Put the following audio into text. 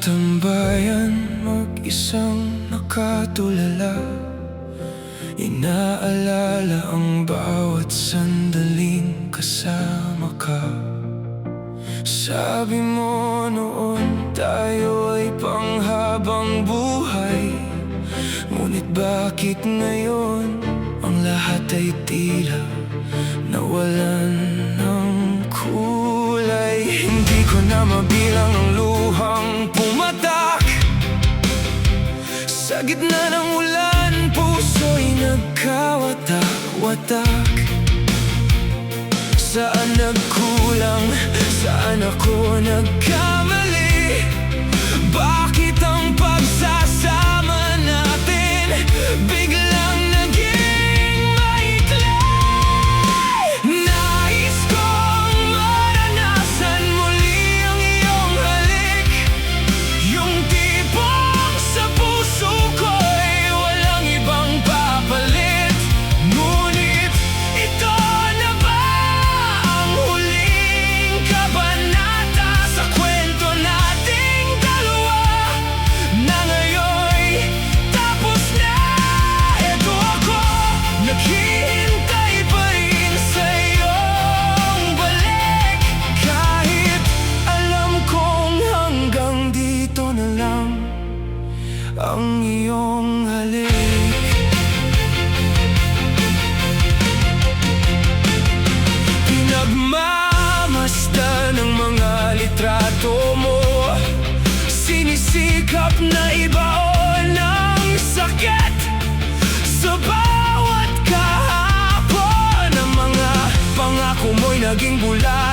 tambayan, mag-isang nakatulala, inaalala ang bawat sandaling kasama ka. Sabi mo noon tayo ay panghabang buhay, ngunit bakit ngayon ang lahat ay tila nawalan ng kulay? Hindi ko na mabilang ang luhang pumatak sa gitna ng ulan, puso'y nagkawatak-watak. Saan nagkulang? Saan ako nagkamali? Bakit ang pagsasama natin biglang naging maikli? Nais kong maranasan muli ang iyong halik, yung tipong sa puso ko'y walang ibang papalit. Ngunit ito na ba ang huling kabanata sa kwento nating dalawa, na ngayon'y tapos na? Eto ako, naghihintay pa rin sa iyong balik, kahit alam kong hanggang dito na lang ang iyong halik. Pinagmamasdan ng mga litrato mo, sinisikap na ibaon ang sakit sa bawat kahapon. Ang mga pangako mo'y naging bula